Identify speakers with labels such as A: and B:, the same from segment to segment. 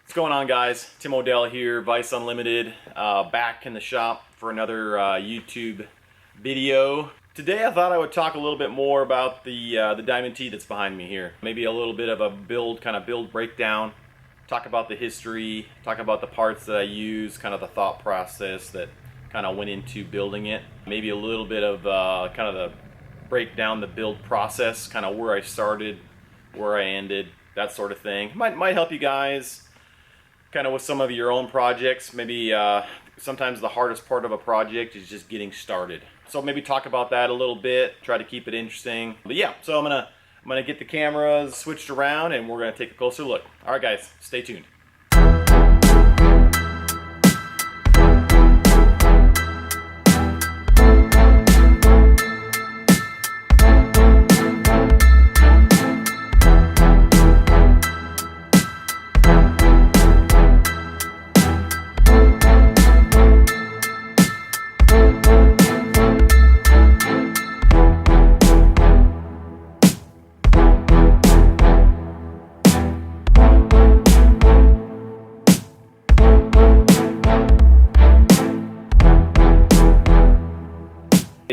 A: What's going on, guys? Tim Odell here, Vice Unlimited, back in the shop for another YouTube video. Today I thought I would talk a little bit more about the Diamond T that's behind me here. Maybe a little bit of a build breakdown, talk about the history, talk about the parts that I use, kind of the thought process that kind of went into building it. Maybe a little bit of kind of the break down the build process, kind of where I started, where I ended, that sort of thing. Might help you guys kind of with some of your own projects. Maybe sometimes the hardest part of a project is just getting started. So maybe talk about that a little bit, try to keep it interesting. But yeah, so I'm gonna get the cameras switched around and we're gonna take a closer look. All right, guys, stay tuned.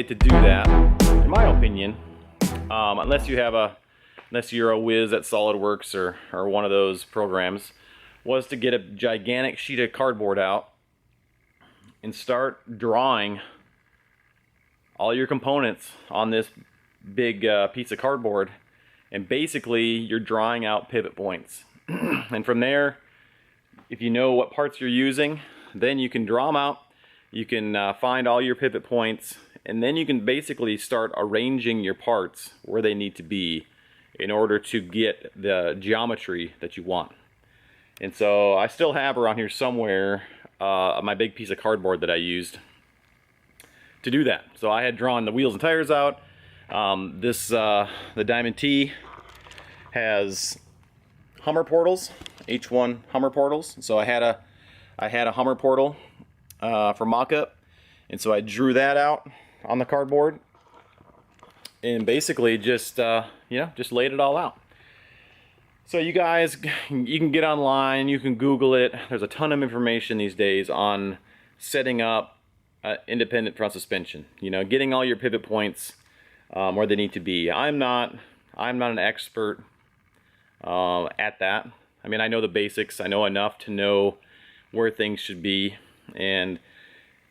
A: To do that, in my opinion, unless you're a whiz at SolidWorks or one of those programs, was to get a gigantic sheet of cardboard out and start drawing all your components on this big piece of cardboard, and basically you're drawing out pivot points. And from there, if you know what parts you're using, then you can draw them out, you can find all your pivot points, and then you can basically start arranging your parts where they need to be in order to get the geometry that you want. And so I still have around here somewhere my big piece of cardboard that I used to do that. So I had drawn the wheels and tires out. The Diamond T has Hummer portals, H1 Hummer portals. So I had a Hummer portal for mock-up, and so I drew that out on the cardboard and basically just just laid it all out. So you guys, you can get online, you can Google it. There's a ton of information these days on setting up independent front suspension, getting all your pivot points where they need to be. I'm not an expert at that. I mean, I know the basics. I know enough to know where things should be, and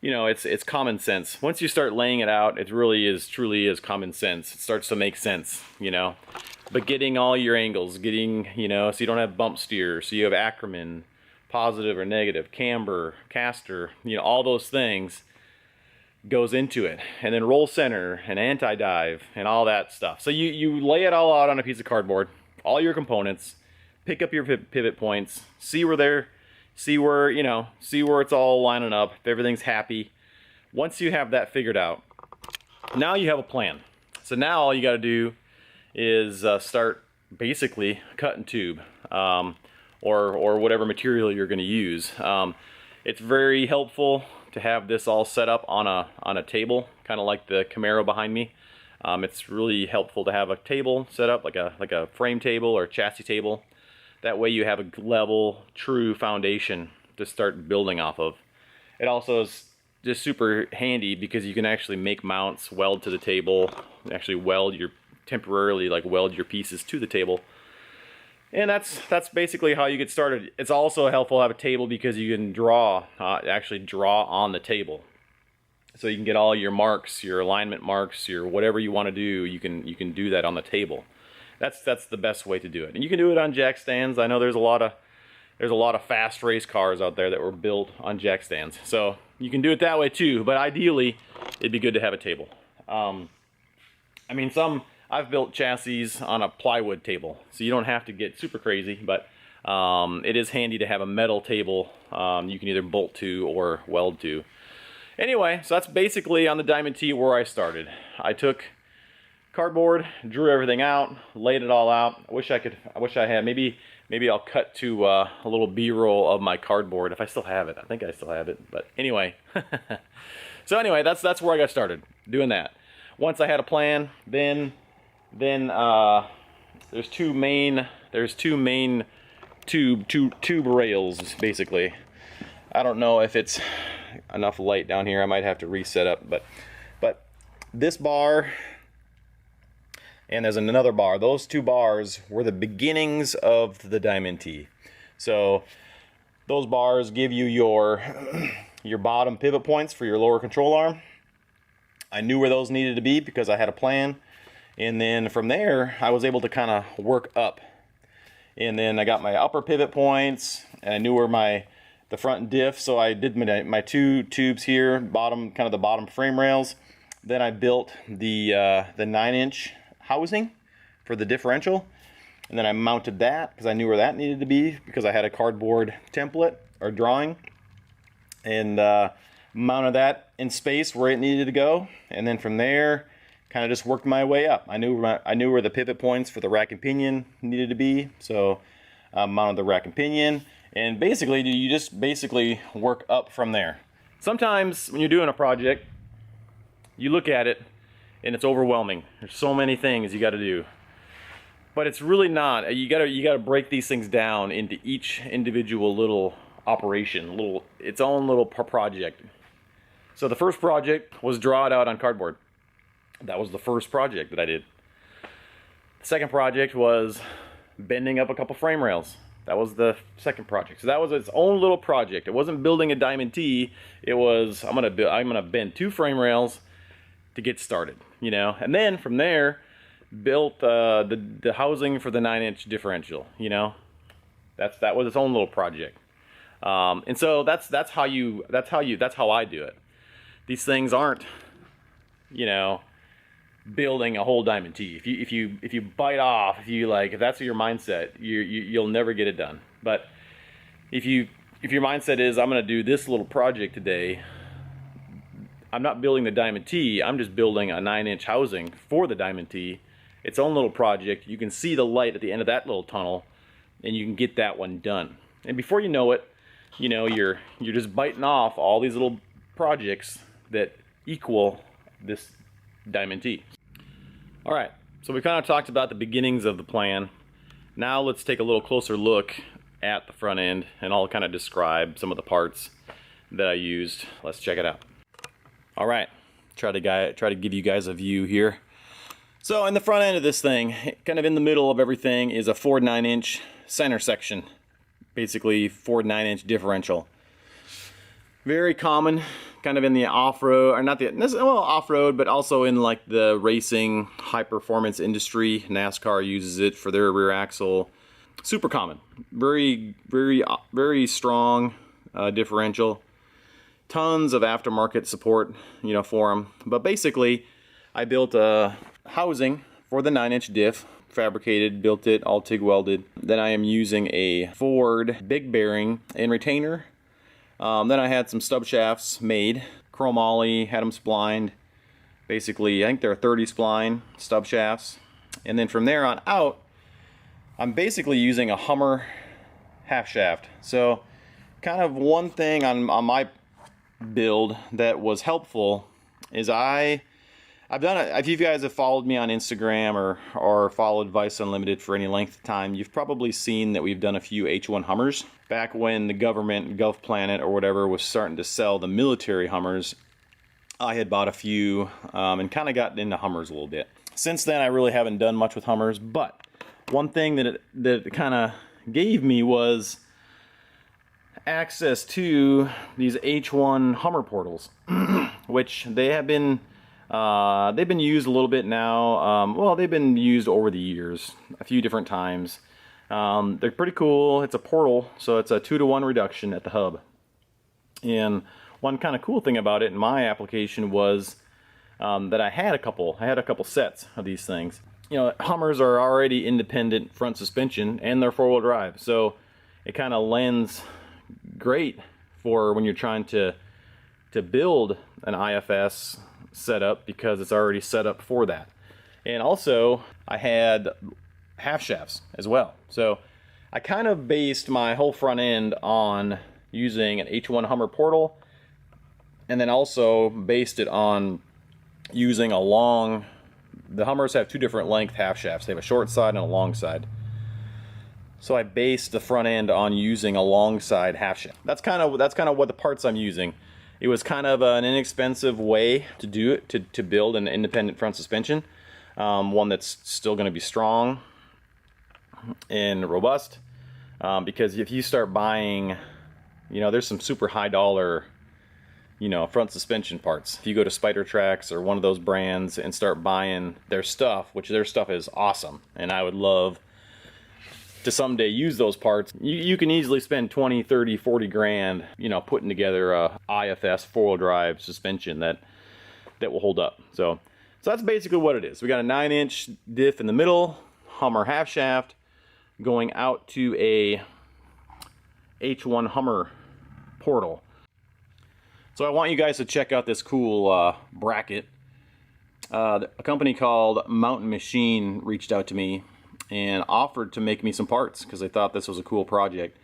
A: it's common sense. Once you start laying it out, it truly is common sense. It starts to make sense, But getting all your angles, so you don't have bump steer, so you have Ackerman, positive or negative, camber, caster, all those things goes into it. And then roll center and anti-dive and all that stuff. So you lay it all out on a piece of cardboard, all your components, pick up your pivot points, see where it's all lining up, if everything's happy. Once you have that figured out, now you have a plan. So now all you got to do is start basically cut and tube, or whatever material you're going to use. It's very helpful to have this all set up on a table, kind of like the Camaro behind me. It's really helpful to have a table set up, like a frame table or chassis table. That way you have a level, true foundation to start building off of. It also is just super handy because you can actually make mounts, weld to the table, actually temporarily weld your pieces to the table. And that's basically how you get started. It's also helpful to have a table because you can actually draw on the table. So you can get all your marks, your alignment marks, your whatever you want to do, you can do that on the table. That's the best way to do it. And you can do it on jack stands. I know there's a lot of fast race cars out there that were built on jack stands. So you can do it that way too, but ideally it'd be good to have a table. I've built chassis on a plywood table, so you don't have to get super crazy, but it is handy to have a metal table you can either bolt to or weld to. Anyway, so that's basically on the Diamond T where I started. I took cardboard, drew everything out, laid it all out. I wish I had, maybe I'll cut to a little B-roll of my cardboard if I still have it. I think I still have it, but anyway. So anyway, that's where I got started, doing that. Once I had a plan, then there's two main tube rails, basically. I don't know if it's enough light down here. I might have to reset up, but this bar and there's another bar. Those two bars were the beginnings of the Diamond T. So those bars give you your bottom pivot points for your lower control arm. I knew where those needed to be because I had a plan, and then from there I was able to kind of work up. And then I got my upper pivot points, and I knew where the front diff, so I did my two tubes here, kind of the bottom frame rails. Then I built the 9-inch housing for the differential, and then I mounted that because I knew where that needed to be because I had a cardboard template or drawing, and mounted that in space where it needed to go. And then from there, kind of just worked my way up. I knew where the pivot points for the rack and pinion needed to be, so I mounted the rack and pinion. And basically, you just basically work up from there. Sometimes when you're doing a project, you look at it and it's overwhelming. There's so many things you got to do, but it's really not. You gotta break these things down into each individual little operation, its own little project. So the first project was draw it out on cardboard. That was the first project that I did. The second project was bending up a couple frame rails. That was the second project. So that was its own little project. It wasn't building a Diamond T. It was I'm gonna bend 2 frame rails to get started, you know. And then from there, built the housing for the 9-inch differential. You know, that was its own little project. And so that's how I do it. These things aren't, you know, building a whole Diamond T. If you bite off, if that's your mindset, you'll never get it done. But if your mindset is I'm going to do this little project today, I'm not building the Diamond T. I'm just building a 9-inch housing for the Diamond T. Its own little project. You can see the light at the end of that little tunnel, and you can get that one done. And before you know it, you know, you're just biting off all these little projects that equal this Diamond T. All right, so we kind of talked about the beginnings of the plan. Now let's take a little closer look at the front end, and I'll kind of describe some of the parts that I used. Let's check it out. All right, try to give you guys a view here. So in the front end of this thing, kind of in the middle of everything, is a Ford 9-inch center section. Basically Ford 9-inch differential. Very common, kind of in the off-road, or not off-road, but also in like the racing, high-performance industry. NASCAR uses it for their rear axle. Super common. Very, very, very strong differential. Tons of aftermarket support, you know, for them. But basically, I built a housing for the 9-inch diff. Fabricated, built it, all TIG welded. Then I am using a Ford big bearing and retainer. Then I had some stub shafts made, chromoly, had them splined. Basically, I think they're 30 spline stub shafts. And then from there on out, I'm basically using a Hummer half shaft. So kind of one thing on my build that was helpful is I've done it. If you guys have followed me on Instagram or followed Vice Unlimited for any length of time, you've probably seen that we've done a few H1 Hummers. Back when the government, Gulf Planet or whatever, was starting to sell the military Hummers, I had bought a few and kind of gotten into Hummers a little bit. Since then, I really haven't done much with Hummers, but one thing that it kind of gave me was access to these H1 Hummer portals, which they have been they've been used a little bit now. Well, they've been used over the years a few different times. They're pretty cool. It's a portal, so it's a 2-to-1 reduction at the hub. And one kind of cool thing about it in my application was that I had a couple sets of these things. You know, Hummers are already independent front suspension and they're 4-wheel drive, so it kind of lends great for when you're trying to build an IFS setup because it's already set up for that. And also I had half shafts as well, so I kind of based my whole front end on using an H1 Hummer portal, and then also based it on using a the Hummers have 2 different length half shafts. They have a short side and a long side. So I based the front end on using a long side half shaft. That's kind of what the parts I'm using. It was kind of an inexpensive way to do it, to build an independent front suspension, one that's still going to be strong and robust. Because if you start buying, you know, there's some super high dollar, you know, front suspension parts. If you go to Spider Tracks or one of those brands and start buying their stuff, which their stuff is awesome, and I would love to someday use those parts, you can easily spend 20, 30, 40 grand, you know, putting together a IFS four-wheel drive suspension that will hold up. So that's basically what it is. We got a 9-inch diff in the middle, Hummer half shaft, going out to a H1 Hummer portal. So I want you guys to check out this cool bracket. A company called Mountain Machine reached out to me and offered to make me some parts because they thought this was a cool project.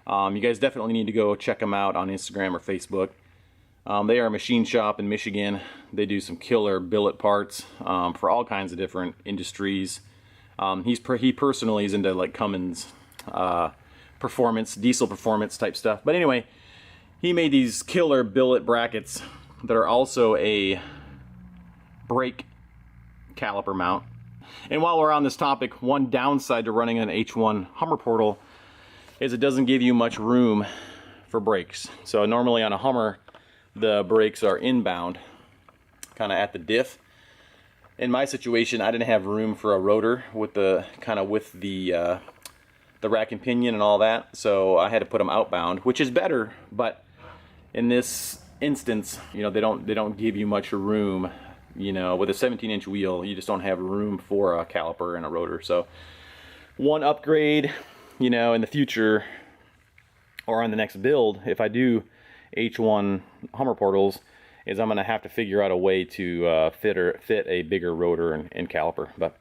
A: You guys definitely need to go check them out on Instagram or Facebook. They are a machine shop in Michigan. They do some killer billet parts for all kinds of different industries. He personally is into like Cummins performance, diesel performance type stuff. But anyway, he made these killer billet brackets that are also a brake caliper mount. And while we're on this topic, one downside to running an H1 Hummer portal is it doesn't give you much room for brakes. So normally on a Hummer, the brakes are inbound, kind of at the diff. In my situation, I didn't have room for a rotor with the rack and pinion and all that, so I had to put them outbound, which is better. But in this instance, you know, they don't give you much room. You know, with a 17-inch wheel, you just don't have room for a caliper and a rotor. So one upgrade, you know, in the future or on the next build, if I do H1 Hummer portals, is I'm going to have to figure out a way to fit a bigger rotor and caliper. But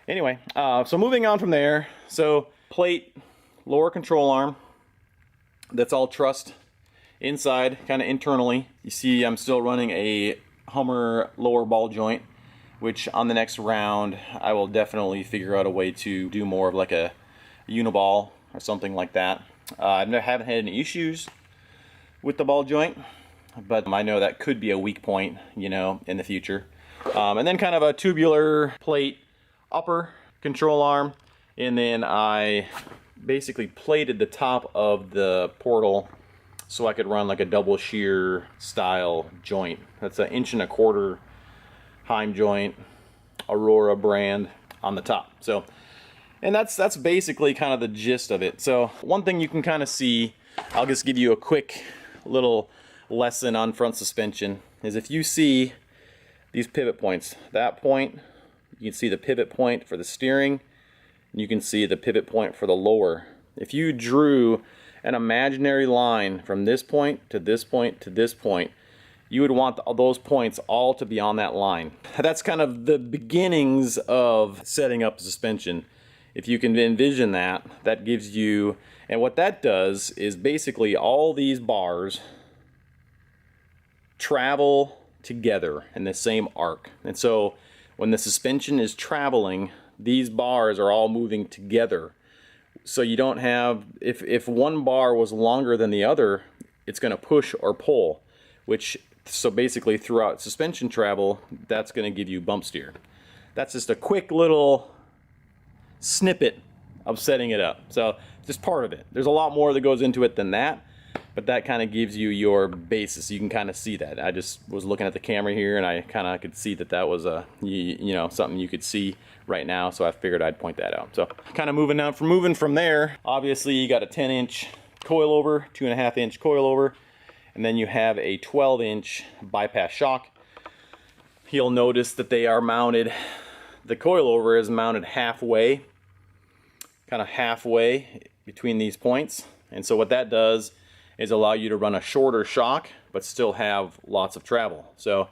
A: anyway, so moving on from there. So plate, lower control arm, that's all trussed inside, kind of internally. You see I'm still running a Hummer lower ball joint, which on the next round I will definitely figure out a way to do more of like a uniball or something like that. I haven't had any issues with the ball joint, but I know that could be a weak point, you know, in the future. And then kind of a tubular plate upper control arm, and then I basically plated the top of the portal so I could run like a double shear style joint. That's an 1.25 inch Heim joint, Aurora brand on the top. So, and that's basically kind of the gist of it. So one thing you can kind of see, I'll just give you a quick little lesson on front suspension, is if you see these pivot points, that point, you can see the pivot point for the steering, and you can see the pivot point for the lower. If you drew an imaginary line from this point to this point to this point, you would want those points all to be on that line. That's kind of the beginnings of setting up suspension. If you can envision that, that gives you, and what that does is basically all these bars travel together in the same arc. And so when the suspension is traveling, these bars are all moving together. So you don't have, if one bar was longer than the other, it's going to push or pull, which, so basically throughout suspension travel, that's going to give you bump steer. That's just a quick little snippet of setting it up. So just part of it. There's a lot more that goes into it than that, but that kind of gives you your basis. You can kind of see that. I just was looking at the camera here and I kind of could see that that was a, you know, something you could see right now, so I figured I'd point that out. So kind of moving from there, obviously you got a 10-inch coilover, 2.5-inch coilover, and then you have a 12-inch bypass shock. You'll notice that they are mounted, the coilover is mounted halfway, kind of halfway between these points. And so what that does is allow you to run a shorter shock but still have lots of travel. So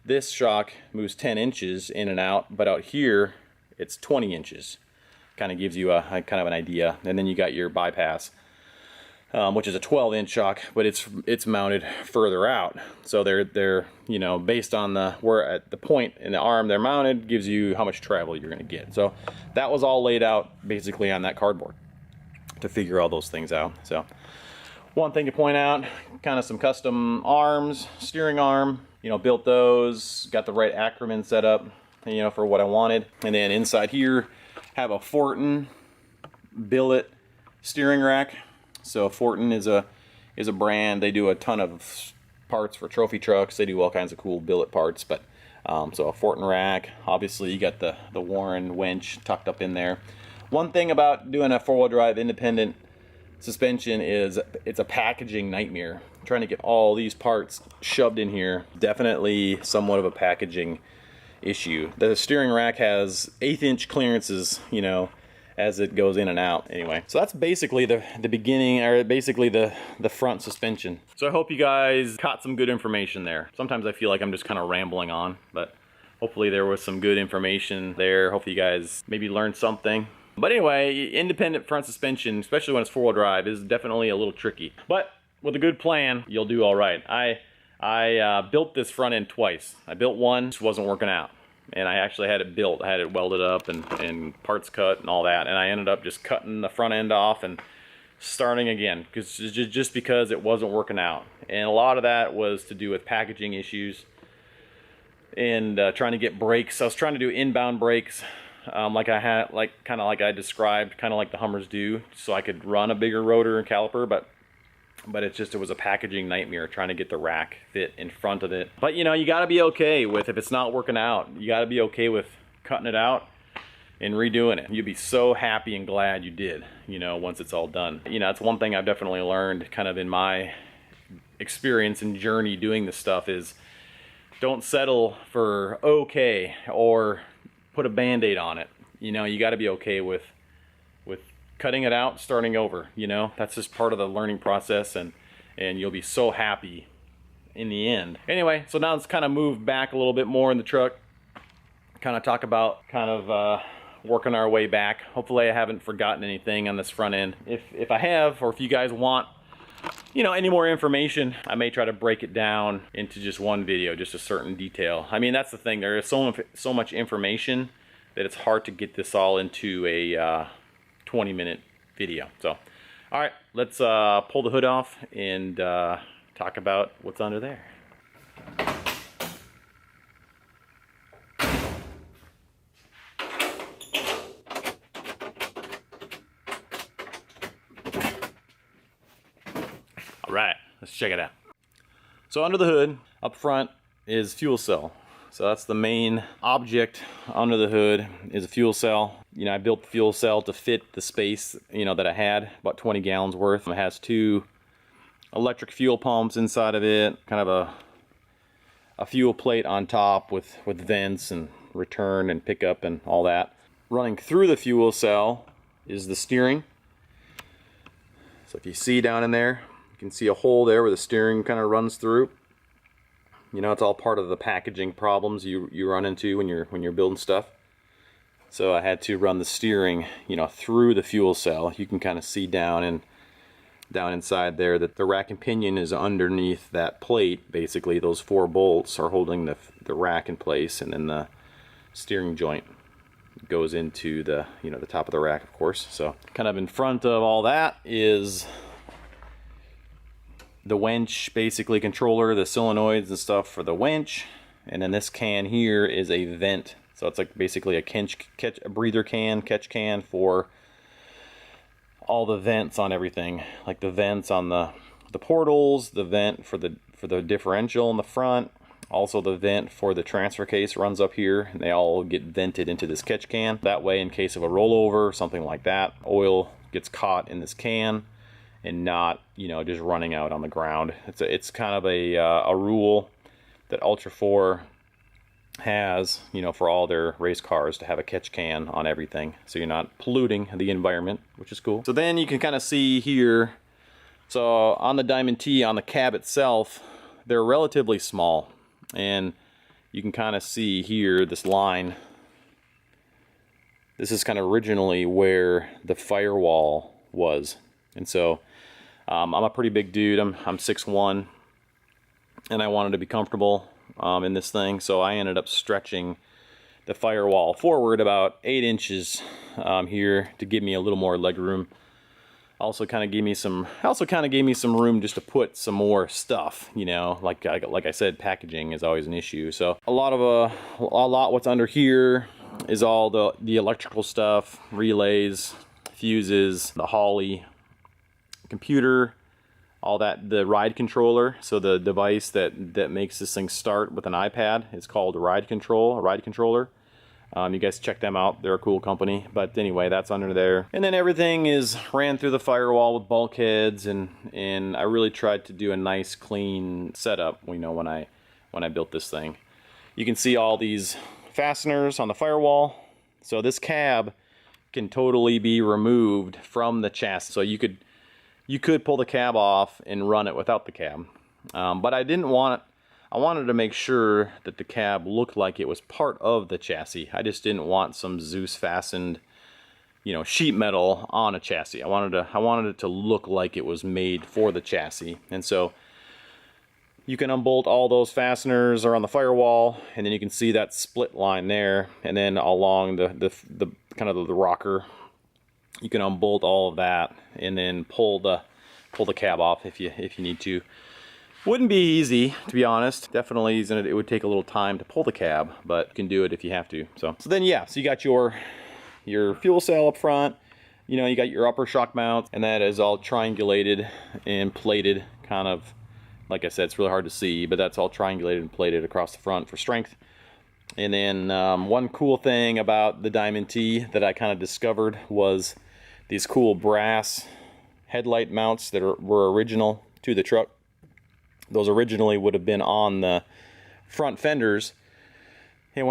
A: this shock moves 10 inches in and out, but out here it's 20 inches. Kind of gives you a kind of an idea. And then you got your bypass, which is a 12-inch shock, but it's mounted further out. So they're you know, based on where at the point in the arm they're mounted, gives you how much travel you're going to get. So that was all laid out basically on that cardboard. to figure all those things out. So one thing to point out, kind of some custom arms, steering arm, you know, built those, got the right Ackerman set up, you know, for what I wanted. And then inside here, have a Fortin billet steering rack. So Fortin is a brand. They do a ton of parts for trophy trucks. They do all kinds of cool billet parts, but so a Fortin rack. Obviously you got the Warren winch tucked up in there. One thing about doing a four-wheel drive independent suspension is it's a packaging nightmare. Trying to get all these parts shoved in here, definitely somewhat of a packaging issue. The steering rack has 1/8 inch clearances, you know, as it goes in and out. Anyway, so that's basically the beginning, or basically the front suspension. So I hope you guys caught some good information there. Sometimes I feel like I'm just kind of rambling on, but hopefully there was some good information there. Hopefully you guys maybe learned something. But anyway, independent front suspension, especially when it's four-wheel drive, is definitely a little tricky. But with a good plan, you'll do all right. I built this front end twice. I built one, just wasn't working out. And I actually had it built. I had it welded up and parts cut and all that. And I ended up just cutting the front end off and starting again, just because it wasn't working out. And a lot of that was to do with packaging issues and trying to get brakes. I was trying to do inbound brakes, like I had, kind of like I described, kind of like the Hummers do, so I could run a bigger rotor and caliper, but it was a packaging nightmare trying to get the rack fit in front of it. But you know, you got to be okay with, if it's not working out, you got to be okay with cutting it out and redoing it. You'll be so happy and glad you did, you know, once it's all done. You know, it's one thing I've definitely learned kind of in my experience and journey doing this stuff is don't settle for okay or put a band-aid on it. You know, you got to be okay with cutting it out, starting over. You know, that's just part of the learning process, and you'll be so happy in the end. Anyway, so now let's kind of move back a little bit more in the truck, kind of talk about working our way back. Hopefully I haven't forgotten anything on this front end. If I have, or if you guys want, you know, any more information, I may try to break it down into just one video, just a certain detail. I mean, that's the thing, there is so much information that it's hard to get this all into a 20-minute video. So, all right, let's pull the hood off and talk about what's under there. All right, let's check it out. So under the hood, up front, is fuel cell. So that's the main object under the hood, is a fuel cell. You know, I built the fuel cell to fit the space, you know, that I had, about 20 gallons worth. It has 2 electric fuel pumps inside of it, kind of a fuel plate on top with vents and return and pickup and all that. Running through the fuel cell is the steering. So if you see down in there, you can see a hole there where the steering kind of runs through. You know, it's all part of the packaging problems you run into when you're building stuff. So I had to run the steering, you know, through the fuel cell. You can kind of see down inside there that the rack and pinion is underneath that plate. Basically, those 4 bolts are holding the rack in place, and then the steering joint goes into the, you know, the top of the rack, of course. So kind of in front of all that is the winch, basically controller, the solenoids and stuff for the winch. And then this can here is a vent. So it's like basically a breather can, catch can for all the vents on everything. Like the vents on the portals, the vent for the differential in the front, also the vent for the transfer case runs up here, and they all get vented into this catch can. That way, in case of a rollover or something like that, oil gets caught in this can and not, you know, just running out on the ground. It's kind of a rule that Ultra 4 has, you know, for all their race cars, to have a catch can on everything, so you're not polluting the environment, which is cool. So then you can kind of see here, so on the Diamond T, on the cab itself, they're relatively small, and you can kind of see here this line. This is kind of originally where the firewall was, and so I'm a pretty big dude. I'm 6'1", and I wanted to be comfortable in this thing, so I ended up stretching the firewall forward about 8 inches here to give me a little more leg room. also kind of gave me some room just to put some more stuff, you know, like I said, packaging is always an issue. So a lot what's under here is all the electrical stuff, relays, fuses, the Holly computer, all that, the ride controller. So the device that makes this thing start with an iPad is called a ride controller. You guys check them out, they're a cool company. But anyway, that's under there. And then everything is ran through the firewall with bulkheads, and I really tried to do a nice clean setup, you know, when I built this thing. You can see all these fasteners on the firewall. So this cab can totally be removed from the chassis. So you could pull the cab off and run it without the cab. But I didn't want it. I wanted to make sure that the cab looked like it was part of the chassis. I just didn't want some Zeus fastened, you know, sheet metal on a chassis. I wanted it to look like it was made for the chassis. And so you can unbolt all those fasteners around the firewall, and then you can see that split line there, and then along the kind of the rocker, you can unbolt all of that and then pull the cab off if you need to. Wouldn't be easy, to be honest. Definitely, it would take a little time to pull the cab, but you can do it if you have to. So then, yeah, so you got your fuel cell up front. You know, you got your upper shock mount, and that is all triangulated and plated, kind of, like I said, it's really hard to see, but that's all triangulated and plated across the front for strength. And then one cool thing about the Diamond T that I kind of discovered was these cool brass headlight mounts that were original to the truck. Those originally would have been on the front fenders, and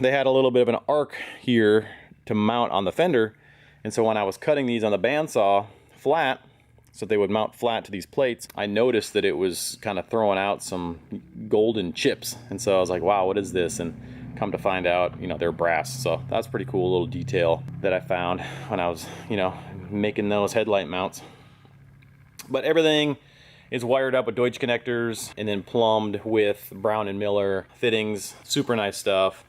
A: they had a little bit of an arc here to mount on the fender, and so when I was cutting these on the bandsaw flat, so they would mount flat to these plates, I noticed that it was kind of throwing out some golden chips, and so I was like, wow, what is this? And come to find out, you know, they're brass. So that's pretty cool little detail that I found when I was, you know, making those headlight mounts. But everything is wired up with Deutsch connectors and then plumbed with Brown and Miller fittings. Super nice stuff.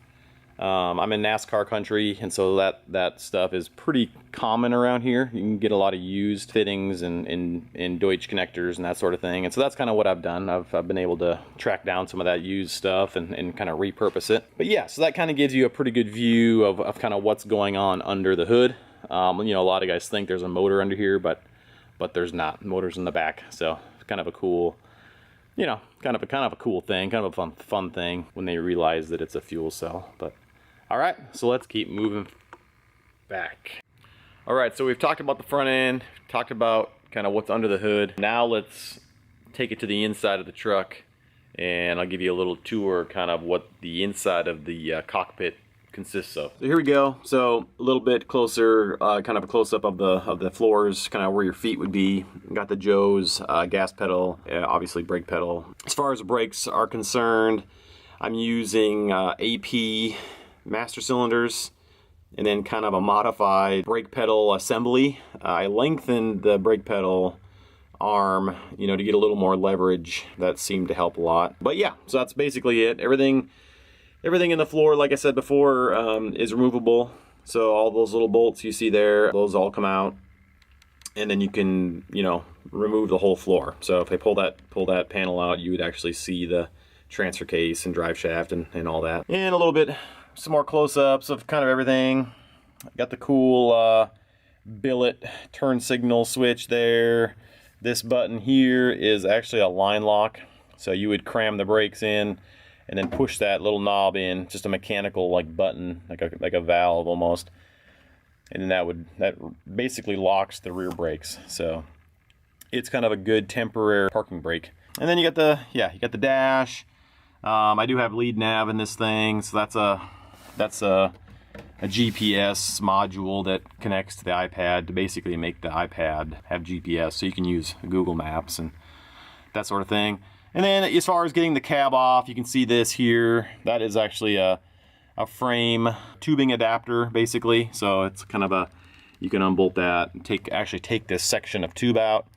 A: I'm in NASCAR country, and so that stuff is pretty common around here. You can get a lot of used fittings and Deutsch connectors and that sort of thing. And so that's kind of what I've done. I've been able to track down some of that used stuff and kind of repurpose it. But yeah, so that kind of gives you a pretty good view of kind of what's going on under the hood. You know, a lot of guys think there's a motor under here, but there's not. The motor's in the back. So kind of a cool, you know, kind of a cool thing, kind of a fun thing when they realize that it's a fuel cell. But all right, so let's keep moving back. All right, so we've talked about the front end, talked about kind of what's under the hood. Now let's take it to the inside of the truck, and I'll give you a little tour, kind of what the inside of the cockpit consists of. So here we go. So a little bit closer, kind of a close-up of the floors, kind of where your feet would be. Got the Joe's gas pedal, obviously brake pedal. As far as brakes are concerned, I'm using AP master cylinders, and then kind of a modified brake pedal assembly. I lengthened the brake pedal arm, you know, to get a little more leverage. That seemed to help a lot. But yeah, so that's basically it. Everything in the floor, like I said before, is removable. So all those little bolts you see there, those all come out, and then you can, you know, remove the whole floor. So if I pull that panel out, you would actually see the transfer case and drive shaft and all that. And a little bit, some more close-ups of kind of everything. Got the cool billet turn signal switch there. This button here is actually a line lock. So you would cram the brakes in and then push that little knob in, just a mechanical like button, like a valve almost. And then that basically locks the rear brakes. So it's kind of a good temporary parking brake. And then you got the dash. I do have lead nav in this thing, so that's a GPS module that connects to the iPad to basically make the iPad have GPS, so you can use Google Maps and that sort of thing. And then as far as getting the cab off, you can see this here. That is actually a frame tubing adapter, basically. So it's kind of you can unbolt that and actually take this section of tube out,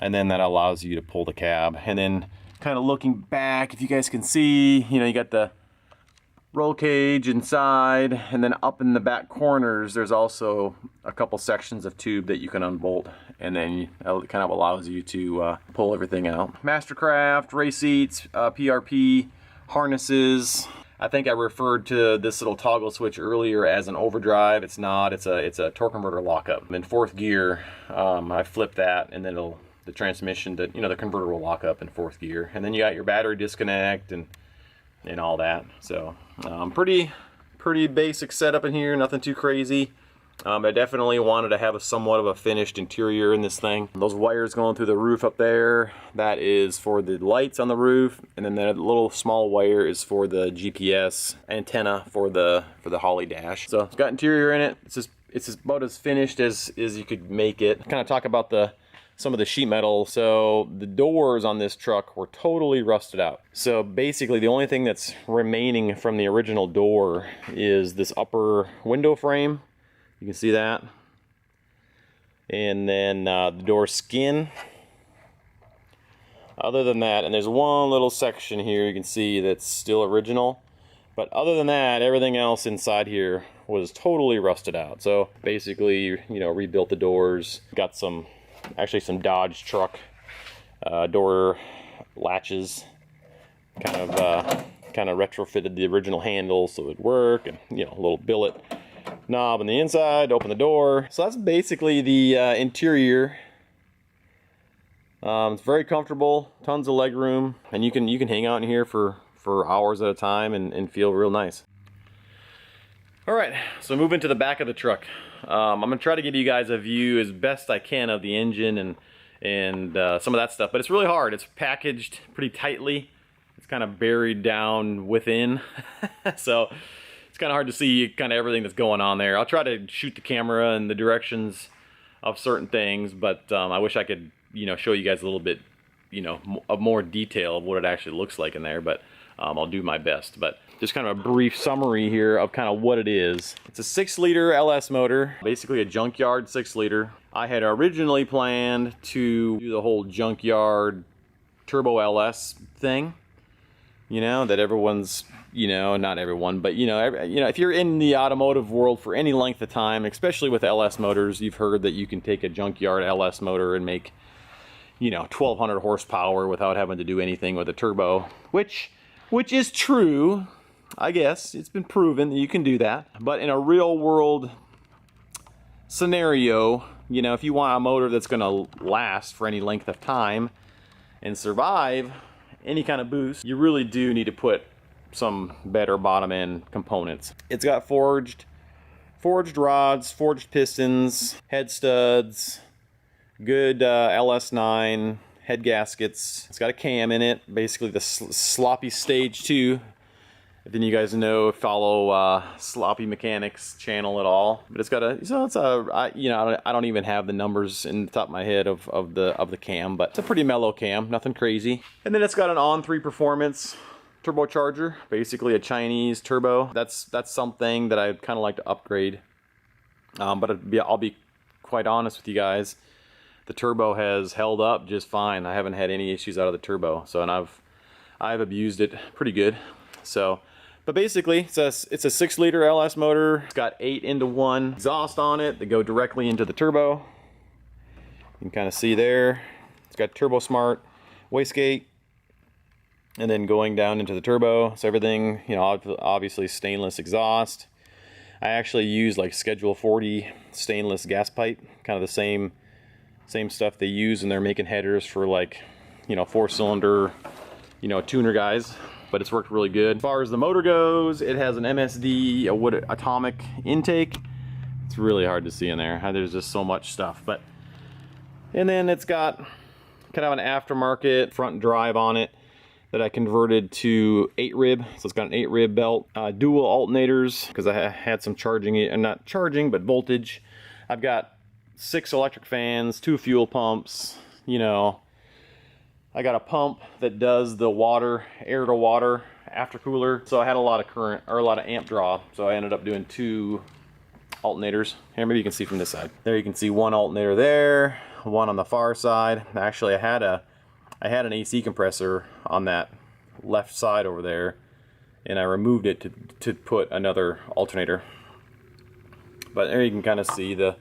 A: and then that allows you to pull the cab. And then kind of looking back, if you guys can see, you know, you got the roll cage inside, and then up in the back corners there's also a couple sections of tube that you can unbolt, and then it kind of allows you to pull everything out. Mastercraft, race seats, PRP, harnesses. I think I referred to this little toggle switch earlier as an overdrive. It's not. It's a torque converter lockup. In fourth gear, I flip that, and then the transmission, the converter will lock up in fourth gear, and then you got your battery disconnect and all that. So pretty basic setup in here. Nothing too crazy. I definitely wanted to have somewhat of a finished interior in this thing. Those wires going through the roof up there, that is for the lights on the roof, and then that little small wire is for the GPS antenna for the Holly dash. So it's got interior in it. It's about as finished as you could make it. Kind of talk about some of the sheet metal. So the doors on this truck were totally rusted out. So basically the only thing that's remaining from the original door is this upper window frame. You can see that. And then the door skin. Other than that, and there's one little section here you can see that's still original. But other than that, everything else inside here was totally rusted out. So basically, rebuilt the doors. Got actually some Dodge truck door latches. Kind of retrofitted the original handle so it'd work, and a little billet knob on the inside to open the door. So that's basically the interior. It's very comfortable, tons of leg room, and you can hang out in here for hours at a time and feel real nice. All right, so moving to the back of the truck. I'm gonna try to give you guys a view as best I can of the engine and some of that stuff, but it's really hard. It's packaged pretty tightly. It's kind of buried down within, so it's kind of hard to see kind of everything that's going on there. I'll try to shoot the camera in the directions of certain things, but I wish I could, show you guys a little bit, of more detail of what it actually looks like in there, but I'll do my best. But just kind of a brief summary here of kind of what it is. It's a 6-liter LS motor, basically a junkyard 6-liter. I had originally planned to do the whole junkyard turbo LS thing, that everyone's, not everyone, but if you're in the automotive world for any length of time, especially with LS motors, you've heard that you can take a junkyard LS motor and make 1200 horsepower without having to do anything with a turbo, which is true. I guess it's been proven that you can do that, but in a real world scenario, if you want a motor that's going to last for any length of time and survive any kind of boost, you really do need to put some better bottom end components. It's got forged rods, forged pistons, head studs, good LS9 head gaskets. It's got a cam in it, basically the sloppy stage 2. If then you guys follow Sloppy Mechanics channel at all, but it's got I don't even have the numbers in the top of my head of the cam, but it's a pretty mellow cam, nothing crazy. And then it's got an On3 Performance turbocharger, basically a Chinese turbo. That's something that I'd kind of like to upgrade. But I'll be quite honest with you guys, the turbo has held up just fine. I haven't had any issues out of the turbo, so, and I've abused it pretty good. So, but basically it's a 6-liter LS motor. It's got 8-into-1 exhaust on it that go directly into the turbo. You can kind of see there. It's got Turbo Smart wastegate, and then going down into the turbo. So everything, obviously stainless exhaust. I actually use like Schedule 40 stainless gas pipe, kind of the same stuff they use when they're making headers for like, 4-cylinder, tuner guys. But it's worked really good. As far as the motor goes, it has an MSD, a wood atomic intake. It's really hard to see in there. There's just so much stuff. And then it's got kind of an aftermarket front drive on it that I converted to 8-rib. So it's got an 8-rib belt, dual alternators, because I had some charging, and not charging, but voltage. I've got 6 electric fans, 2 fuel pumps, I got a pump that does the water, air to water aftercooler. So I had a lot of current, or a lot of amp draw. So I ended up doing 2 alternators. Here, maybe you can see from this side. There you can see 1 alternator there, 1 on the far side. Actually, I had an AC compressor on that left side over there, and I removed it to put another alternator. But there you can kind of see the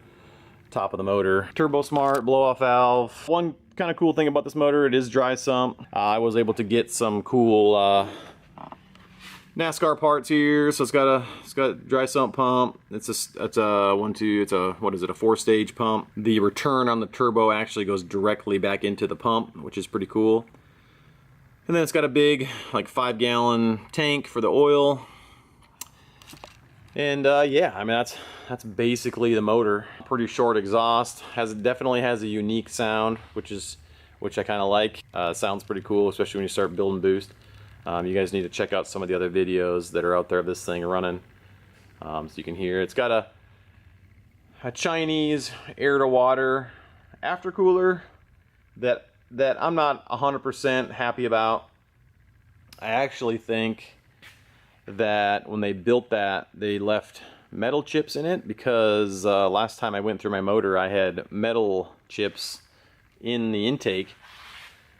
A: top of the motor. Turbo Smart blow-off valve. One kind of cool thing about this motor, it is dry sump. I was able to get some cool NASCAR parts here. So it's got a dry sump pump. It's a 4-stage pump. The return on the turbo actually goes directly back into the pump, which is pretty cool. And then it's got a big, like 5-gallon tank for the oil. And yeah, I mean that's basically the motor. Pretty short exhaust. Definitely has a unique sound, which I kind of like. Sounds pretty cool, especially when you start building boost. You guys need to check out some of the other videos that are out there of this thing running, so you can hear. It's got a Chinese air-to-water aftercooler that I'm not 100% happy about. I actually think that when they built that, they left metal chips in it, because last time I went through my motor, I had metal chips in the intake,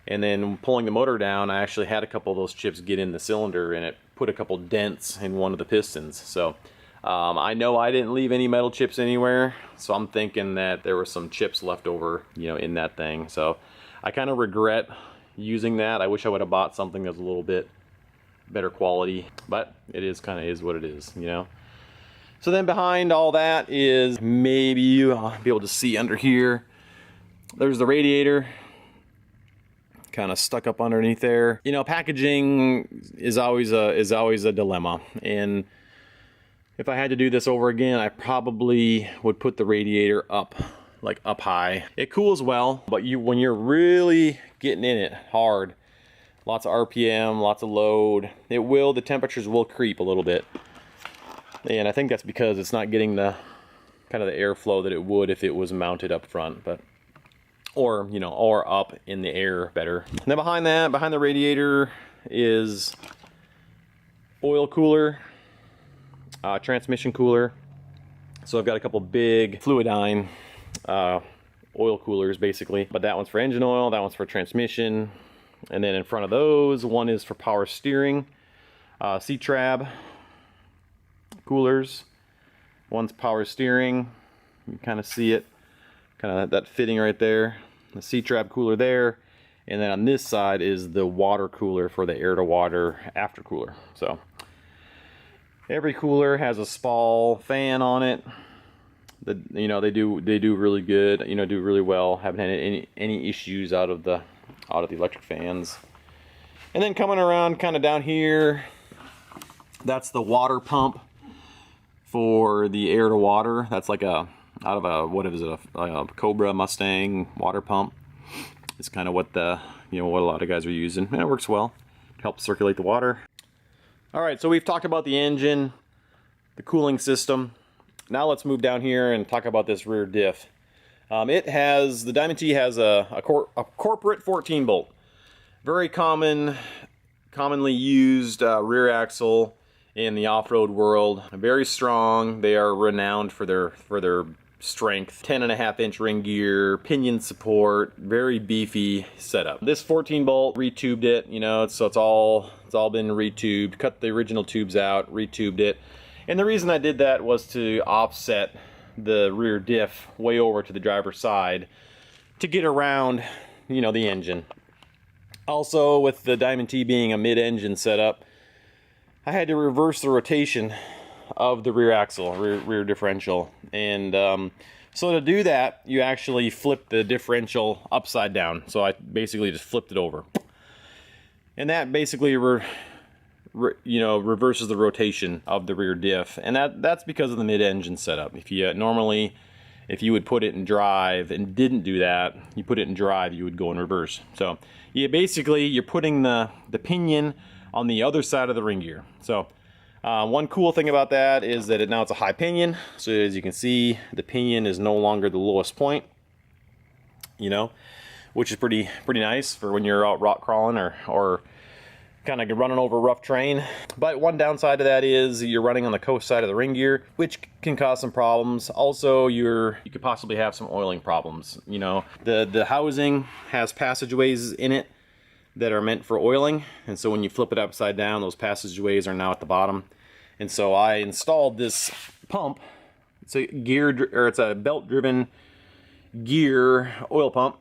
A: and then pulling the motor down, I actually had a couple of those chips get in the cylinder, and it put a couple dents in one of the pistons. So I know I didn't leave any metal chips anywhere, so I'm thinking that there were some chips left over, you know, in that thing. So I kind of regret using that. I wish I would have bought something that was a little bit better quality, but it is kind of is what it is, you know. So then behind all that is, maybe you'll be able to see under here, there's the radiator kind of stuck up underneath there. You know, packaging is always a dilemma, and if I had to do this over again, I probably would put the radiator up, like up high. It cools well, but when you're really getting in it hard, lots of RPM, lots of load, the temperatures will creep a little bit. And I think that's because it's not getting the kind of the airflow that it would if it was mounted up front, or up in the air better. And then behind the radiator is oil cooler, transmission cooler. So I've got a couple big Fluidyne oil coolers basically, but that one's for engine oil, that one's for transmission. And then in front of those, one is for power steering, C-Trab coolers. One's power steering. You can kind of see it, kind of that fitting right there. The C-Trab cooler there. And then on this side is the water cooler for the air-to-water aftercooler. So every cooler has a Spall fan on it. They do really good. Do really well. Haven't had any issues out of the electric fans. And then coming around kind of down here, that's the water pump for the air to water. That's like a Cobra Mustang water pump. It's kind of what what a lot of guys are using, and it works well. It helps circulate the water. All right, so we've talked about the engine, the cooling system. Now let's move down here and talk about this rear diff. The Diamond T has a corporate 14 bolt. Very commonly used rear axle in the off-road world. Very strong. They are renowned for their strength. 10.5-inch ring gear, pinion support, very beefy setup. This 14 bolt, retubed it, so it's all been retubed. Cut the original tubes out, retubed it. And the reason I did that was to offset the rear diff way over to the driver's side to get around, the engine. Also, with the Diamond T being a mid-engine setup, I had to reverse the rotation of the rear axle, rear differential. And so to do that, you actually flip the differential upside down. So I basically just flipped it over. And that basically reverses the rotation of the rear diff, and that's because of the mid-engine setup. If you would put it in drive and didn't do that, you put it in drive, you would go in reverse. So you're putting the pinion on the other side of the ring gear. So one cool thing about that is that now it's a high pinion. So as you can see, the pinion is no longer the lowest point, which is pretty nice for when you're out rock crawling or kind of running over a rough terrain. But one downside to that is you're running on the coast side of the ring gear, which can cause some problems. Also, you could possibly have some oiling problems. The housing has passageways in it that are meant for oiling, and so when you flip it upside down, those passageways are now at the bottom. And so I installed this pump. It's a it's a belt-driven gear oil pump,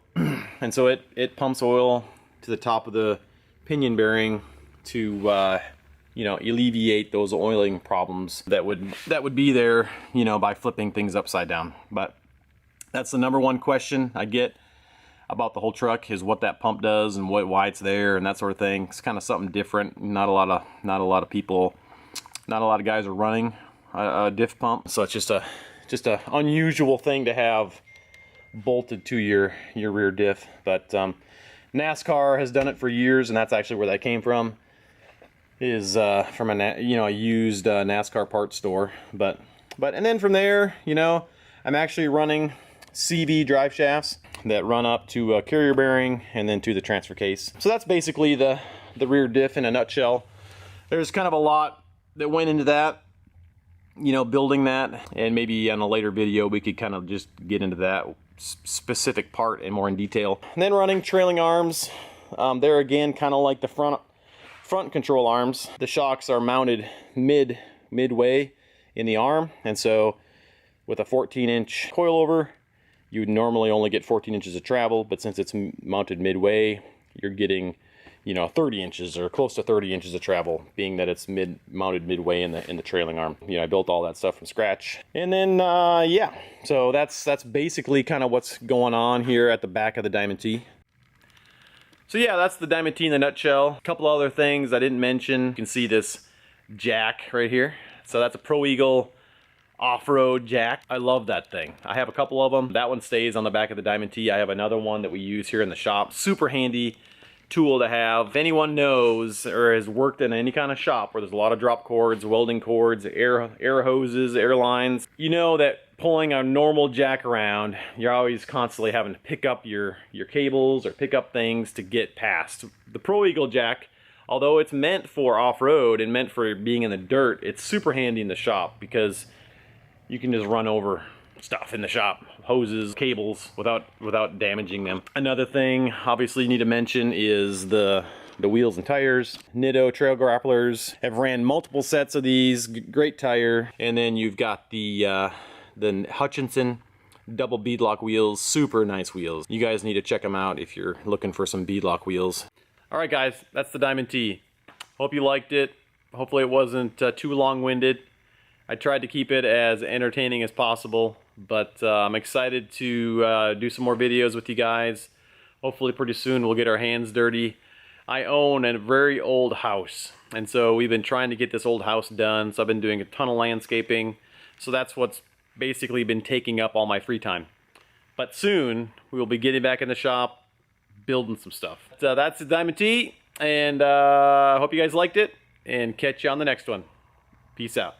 A: and so it pumps oil to the top of the pinion bearing to you know, alleviate those oiling problems that would be there, you know, by flipping things upside down. But that's the number1 question I get about the whole truck, is what that pump does and why it's there and that sort of thing. It's kind of something different. Not a lot of people, not a lot of guys are running a diff pump, so it's just a unusual thing to have bolted to your rear diff. But NASCAR has done it for years, and that's actually where that came from. Is from a used NASCAR parts store. But and then from there, you know, I'm actually running CV drive shafts that run up to a carrier bearing and then to the transfer case. So that's basically the rear diff in a nutshell. There's kind of a lot that went into that, you know, building that, and maybe on a later video we could kind of just get into that specific part and more in detail. And then running trailing arms, they're again kind of like the front control arms. The shocks are mounted midway in the arm, and so with a 14-inch coilover, you would normally only get 14 inches of travel, but since it's mounted midway, you're getting, you know, 30 inches or close to 30 inches of travel, being that it's mounted midway in the trailing arm. You know, I built all that stuff from scratch. And then yeah, so that's basically kind of what's going on here at the back of the Diamond T. So yeah, that's the Diamond T in a nutshell. A couple other things I didn't mention. You can see this jack right here. So that's a Pro Eagle off-road jack. I love that thing. I have a couple of them. That one stays on the back of the Diamond T. I have another one that we use here in the shop. Super handy tool to have. If anyone knows or has worked in any kind of shop where there's a lot of drop cords, welding cords, air hoses, air lines, you know that pulling a normal jack around, you're always constantly having to pick up your cables or pick up things to get past. The Pro Eagle jack, although it's meant for off-road and meant for being in the dirt, it's super handy in the shop because you can just run over stuff in the shop, hoses, cables, without damaging them. Another thing obviously you need to mention is the wheels and tires. Nitto trail grapplers have ran multiple sets of these, great tire. And then you've got the Hutchinson double beadlock wheels, super nice wheels. You guys need to check them out if you're looking for some beadlock wheels. All right guys, that's the Diamond T. Hope you liked it. Hopefully it wasn't too long-winded. I tried to keep it as entertaining as possible, but I'm excited to do some more videos with you guys. Hopefully pretty soon we'll get our hands dirty. I own a very old house, and so we've been trying to get this old house done, so I've been doing a ton of landscaping. So that's what's basically been taking up all my free time. But soon we will be getting back in the shop, building some stuff. So that's the Diamond T, and I hope you guys liked it, and catch you on the next one. Peace out.